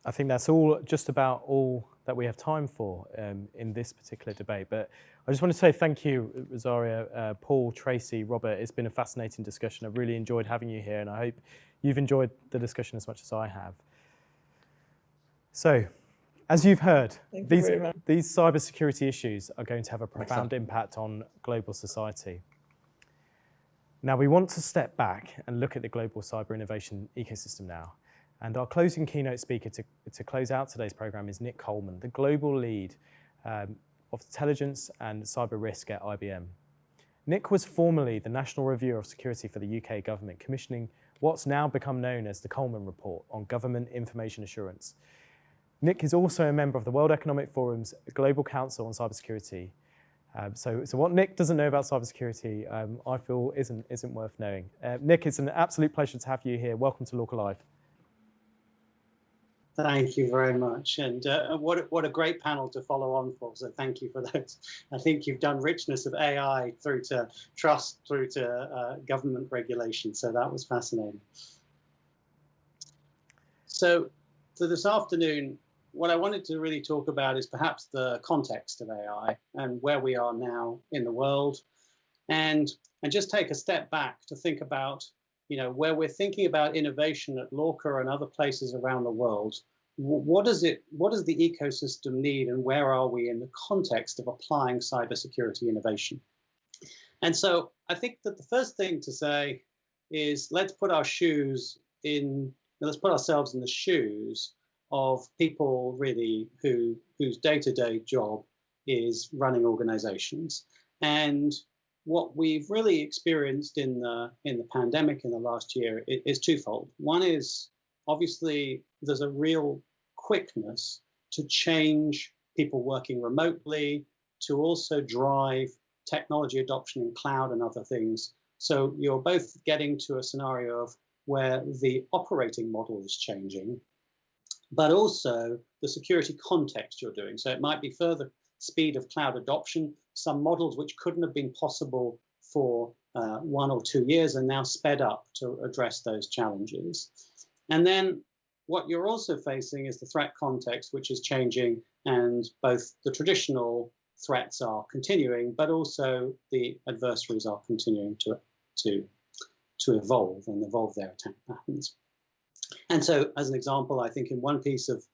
[SPEAKER 1] I think that's all, just about all that we have time for in this particular debate. But I just want to say thank you, Rosaria, Paul, Tracy, Robert. It's been a fascinating discussion. I've really enjoyed having you here, and I hope you've enjoyed the discussion as much as I have. So, as you've heard, these cybersecurity issues are going to have a profound impact on global society. Now, we want to step back and look at the global cyber innovation ecosystem now. And our closing keynote speaker to close out today's program is Nick Coleman, the global lead of intelligence and cyber risk at IBM. Nick was formerly the National Reviewer of Security for the UK government, commissioning what's now become known as the Coleman Report on Government Information Assurance. Nick is also a member of the World Economic Forum's Global Council on Cybersecurity. So what Nick doesn't know about cybersecurity, I feel isn't worth knowing. Nick, it's an absolute pleasure to have you here. Welcome to LORCA Live.
[SPEAKER 7] Thank you very much, and what a great panel to follow on for, so thank you for those. I think you've done richness of AI through to trust, through to government regulation, so that was fascinating. So for this afternoon, what I wanted to really talk about is perhaps the context of AI and where we are now in the world, and just take a step back to think about, where we're thinking about innovation at LORCA and other places around the world. What does the ecosystem need, and where are we in the context of applying cybersecurity innovation? And so I think that the first thing to say is let's put ourselves in the shoes of people really whose day-to-day job is running organizations. And what we've really experienced in the pandemic in the last year is twofold. One is, obviously, there's a real quickness to change people working remotely, to also drive technology adoption in cloud and other things. So you're both getting to a scenario of where the operating model is changing, but also the security context you're doing. So it might be further speed of cloud adoption. Some models which couldn't have been possible for 1 or 2 years are now sped up to address those challenges. And then what you're also facing is the threat context, which is changing, and both the traditional threats are continuing, but also the adversaries are continuing to evolve and evolve their attack patterns. And so, as an example, I think in one piece of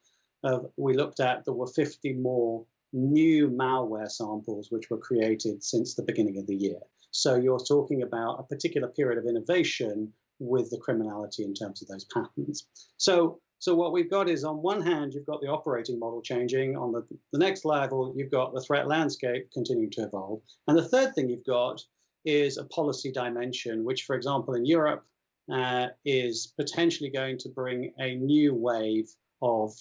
[SPEAKER 7] we looked at, there were 50 more new malware samples which were created since the beginning of the year. So you're talking about a particular period of innovation with the criminality in terms of those patterns. So what we've got is, on one hand, you've got the operating model changing. On the next level, you've got the threat landscape continuing to evolve. And the third thing you've got is a policy dimension, which, for example, in Europe, is potentially going to bring a new wave of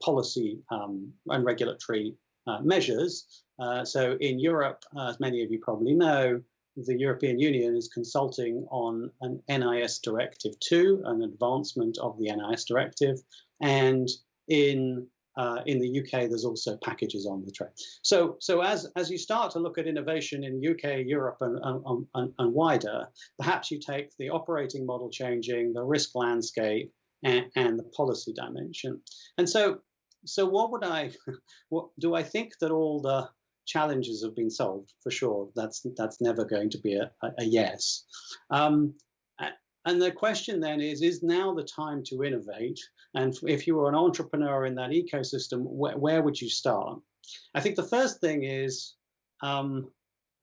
[SPEAKER 7] policy and regulatory measures. So in Europe, as many of you probably know, the European Union is consulting on an NIS Directive 2, an advancement of the NIS Directive, and in the UK, there's also packages on the track. So as you start to look at innovation in UK, Europe, and wider, perhaps you take the operating model changing, the risk landscape, and the policy dimension. And so what do I think that all the challenges have been solved for sure. That's never going to be a yes. And the question then is now the time to innovate? And if you were an entrepreneur in that ecosystem, where would you start? I think the first thing is,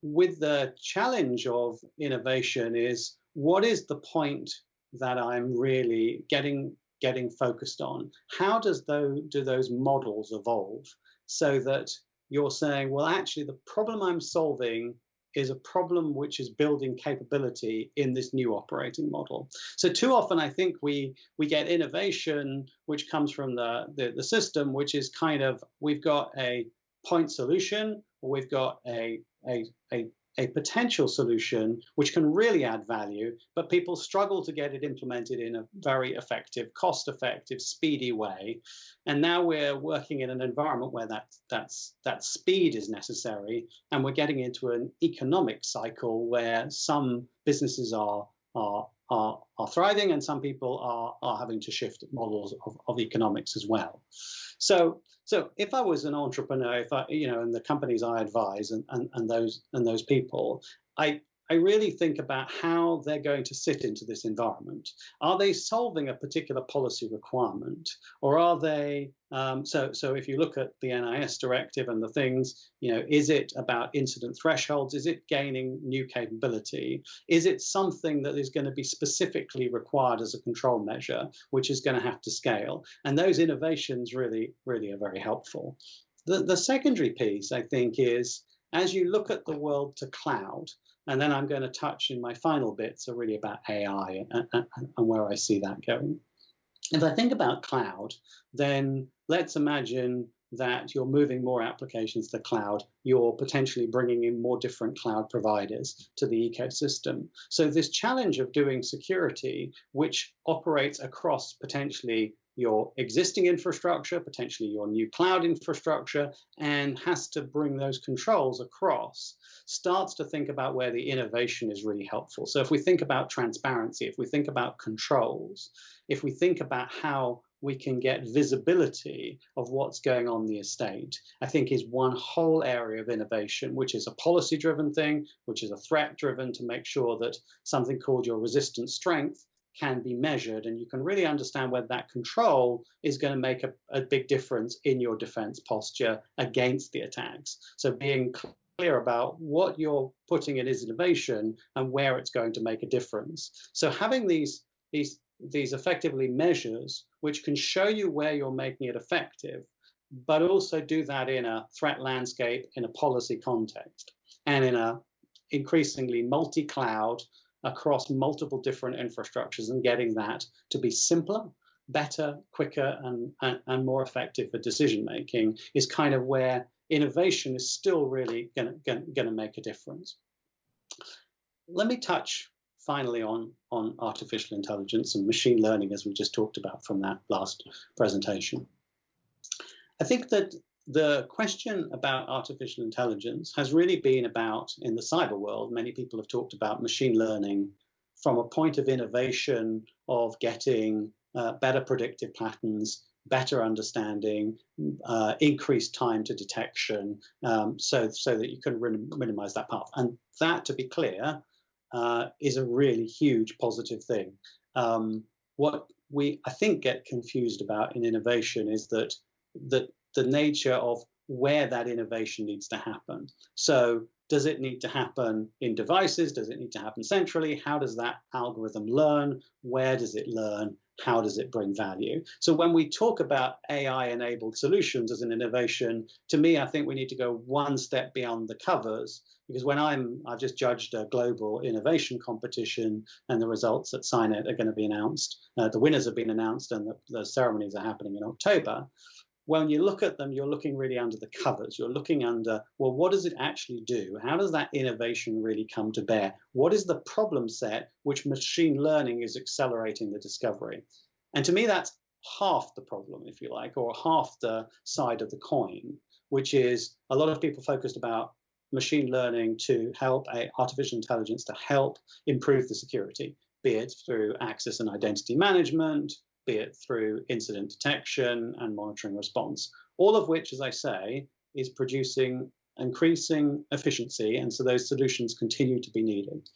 [SPEAKER 7] with the challenge of innovation, is what is the point that I'm really getting focused on? How do those models evolve so that you're saying, well, actually, the problem I'm solving is a problem which is building capability in this new operating model. So too often, I think we get innovation which comes from the system, which is kind of, we've got a point solution, or we've got a potential solution which can really add value, but people struggle to get it implemented in a very effective, cost-effective, speedy way. And now we're working in an environment where that speed is necessary, and we're getting into an economic cycle where some businesses are thriving, and some people are having to shift models of economics as well. So if I was an entrepreneur, if I, and the companies I advise and those people, I really think about how they're going to sit into this environment. Are they solving a particular policy requirement, or are they? So if you look at the NIS directive and the things, is it about incident thresholds? Is it gaining new capability? Is it something that is going to be specifically required as a control measure, which is going to have to scale? And those innovations really are very helpful. The secondary piece, I think, is as you look at the world to cloud. And then I'm going to touch in my final bits are really about AI and where I see that going. If I think about cloud, then let's imagine that you're moving more applications to cloud. You're potentially bringing in more different cloud providers to the ecosystem. So this challenge of doing security, which operates across potentially your existing infrastructure, potentially your new cloud infrastructure, and has to bring those controls across, starts to think about where the innovation is really helpful. So if we think about transparency, if we think about controls, if we think about how we can get visibility of what's going on in the estate, I think is one whole area of innovation, which is a policy-driven thing, which is a threat-driven, to make sure that something called your resistant strength can be measured, and you can really understand whether that control is going to make a big difference in your defense posture against the attacks. So being clear about what you're putting in as innovation and where it's going to make a difference. So having these effectively measures which can show you where you're making it effective, but also do that in a threat landscape, in a policy context, and in a increasingly multi-cloud across multiple different infrastructures, and getting that to be simpler, better, quicker, and more effective for decision making is kind of where innovation is still really going to make a difference. Let me touch finally on artificial intelligence and machine learning, as we just talked about from that last presentation. I think that the question about artificial intelligence has really been about, in the cyber world, many people have talked about machine learning from a point of innovation of getting better predictive patterns, better understanding, increased time to detection, so that you can minimize that path. And that, to be clear, is a really huge positive thing. What we, I think, get confused about in innovation is that the nature of where that innovation needs to happen. So does it need to happen in devices? Does it need to happen centrally? How does that algorithm learn? Where does it learn? How does it bring value? So when we talk about AI-enabled solutions as an innovation, to me, I think we need to go one step beyond the covers, because when I've just judged a global innovation competition, and the results at SINET are going to be announced. The winners have been announced, and the ceremonies are happening in October. When you look at them, you're looking really under the covers. You're looking under, well, what does it actually do? How does that innovation really come to bear? What is the problem set which machine learning is accelerating the discovery? And to me, that's half the problem, if you like, or half the side of the coin, which is a lot of people focused about machine learning to help artificial intelligence to help improve the security, be it through access and identity management, be it through incident detection and monitoring response, all of which, as I say, is producing increasing efficiency, and so those solutions continue to be needed.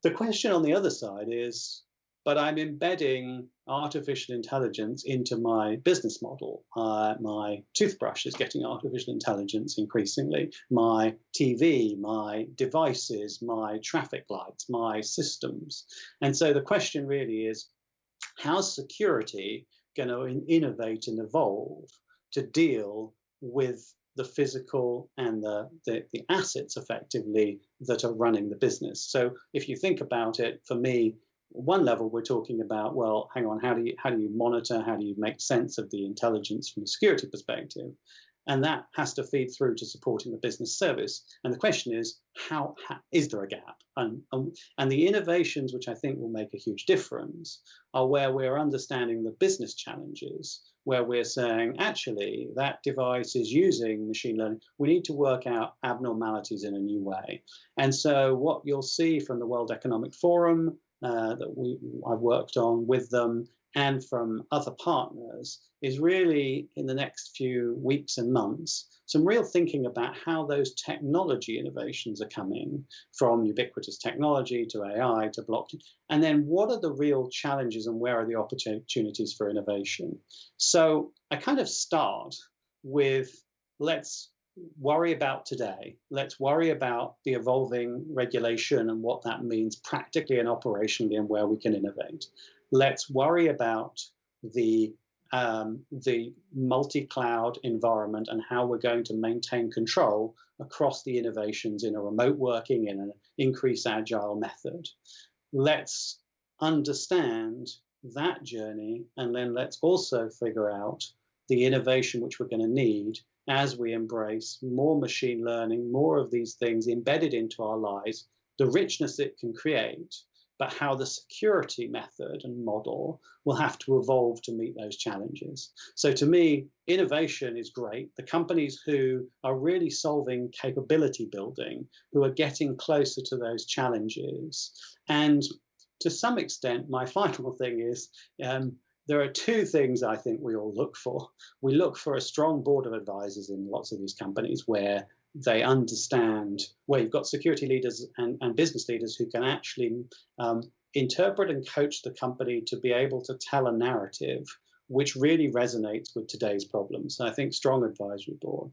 [SPEAKER 7] The question on the other side is, but I'm embedding artificial intelligence into my business model. My toothbrush is getting artificial intelligence increasingly. My TV, my devices, my traffic lights, my systems. And so the question really is, how's security going to innovate and evolve to deal with the physical and the assets effectively that are running the business? So if you think about it, for me, one level we're talking about, well, hang on, how do you monitor, how do you make sense of the intelligence from a security perspective? And that has to feed through to supporting the business service. And the question is, how is there a gap? And the innovations which I think will make a huge difference are where we're understanding the business challenges, where we're saying, actually, that device is using machine learning. We need to work out abnormalities in a new way. And so what you'll see from the World Economic Forum that I've worked on with them and from other partners is really, in the next few weeks and months, some real thinking about how those technology innovations are coming, from ubiquitous technology to AI to blockchain, and then what are the real challenges and where are the opportunities for innovation. So I kind of start with, let's worry about today. Let's worry about the evolving regulation and what that means practically and operationally and where we can innovate. Let's worry about the multi-cloud environment and how we're going to maintain control across the innovations in a remote working, in an increased agile method. Let's understand that journey, and then let's also figure out the innovation which we're going to need as we embrace more machine learning, more of these things embedded into our lives, the richness it can create, but how the security method and model will have to evolve to meet those challenges. So to me, innovation is great. The companies who are really solving capability building, who are getting closer to those challenges. And to some extent, my final thing is, there are two things I think we all look for. We look for a strong board of advisors in lots of these companies where they understand, where you've got security leaders and business leaders who can actually interpret and coach the company to be able to tell a narrative which really resonates with today's problems. So I think strong advisory board.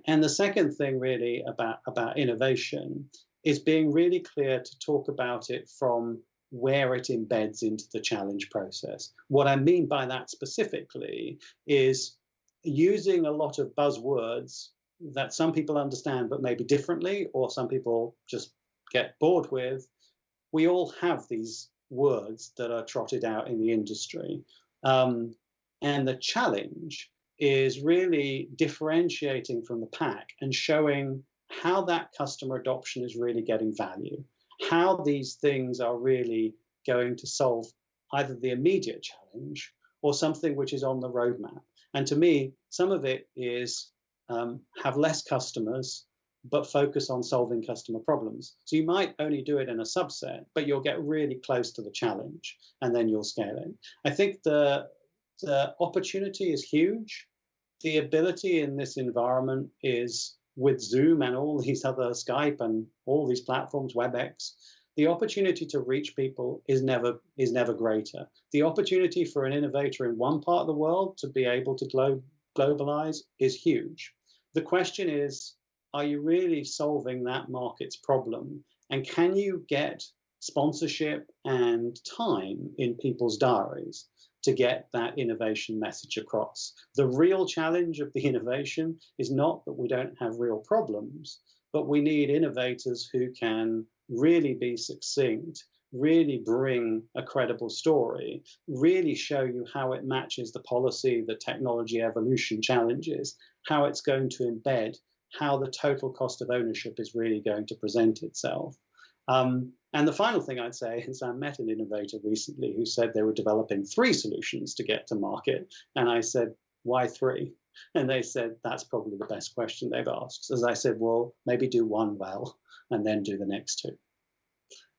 [SPEAKER 7] And the second thing really about innovation is being really clear to talk about it from where it embeds into the challenge process. What I mean by that specifically is using a lot of buzzwords that some people understand but maybe differently, or some people just get bored with. We all have these words that are trotted out in the industry. And the challenge is really differentiating from the pack and showing how that customer adoption is really getting value, how these things are really going to solve either the immediate challenge or something which is on the roadmap. And to me, some of it is have less customers, but focus on solving customer problems. So you might only do it in a subset, but you'll get really close to the challenge and then you'll scale it. I think the opportunity is huge. The ability in this environment is, with Zoom and all these other Skype and all these platforms, WebEx, the opportunity to reach people is never greater. The opportunity for an innovator in one part of the world to be able to globalize is huge. The question is, are you really solving that market's problem? And can you get sponsorship and time in people's diaries to get that innovation message across? The real challenge of the innovation is not that we don't have real problems, but we need innovators who can really be succinct, really bring a credible story, really show you how it matches the policy, the technology evolution challenges, how it's going to embed, how the total cost of ownership is really going to present itself. And the final thing I'd say is I met an innovator recently who said they were developing 3 solutions to get to market. And I said, why 3? And they said, that's probably the best question they've asked. As I said, well, maybe do one well and then do the next 2.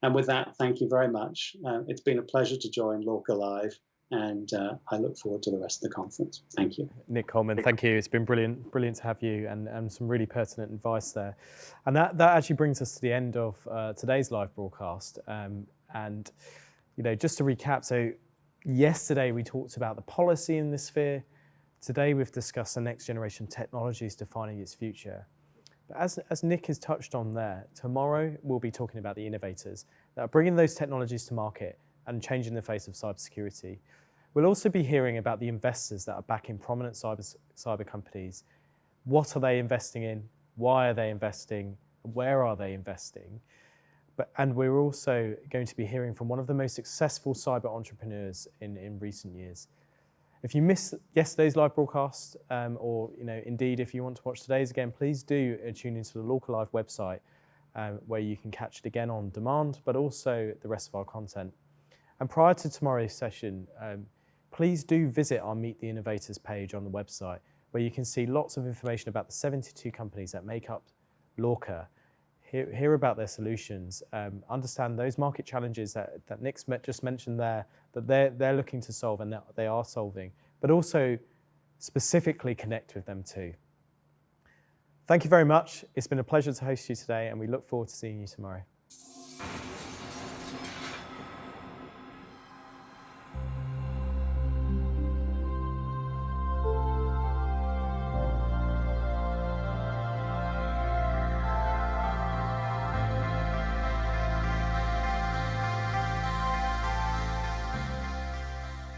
[SPEAKER 7] And with that, thank you very much. It's been a pleasure to join LORCA Live. And I look forward to the rest of the conference. Thank you.
[SPEAKER 1] Nick Coleman, thank you. It's been brilliant to have you, and some really pertinent advice there. And that actually brings us to the end of today's live broadcast. And just to recap, so yesterday we talked about the policy in this sphere. Today we've discussed the next generation technologies defining its future. But as Nick has touched on there, tomorrow we'll be talking about the innovators that are bringing those technologies to market and changing the face of cybersecurity. We'll also be hearing about the investors that are backing prominent cyber companies. What are they investing in? Why are they investing? Where are they investing? And we're also going to be hearing from one of the most successful cyber entrepreneurs in recent years. If you missed yesterday's live broadcast, or indeed if you want to watch today's again, please do tune into the LORCA Live website, where you can catch it again on demand, but also the rest of our content. And prior to tomorrow's session, please do visit our Meet the Innovators page on the website, where you can see lots of information about the 72 companies that make up LORCA, hear about their solutions, understand those market challenges that Nick's just mentioned there, that they're looking to solve and that they are solving, but also specifically connect with them too. Thank you very much. It's been a pleasure to host you today, and we look forward to seeing you tomorrow.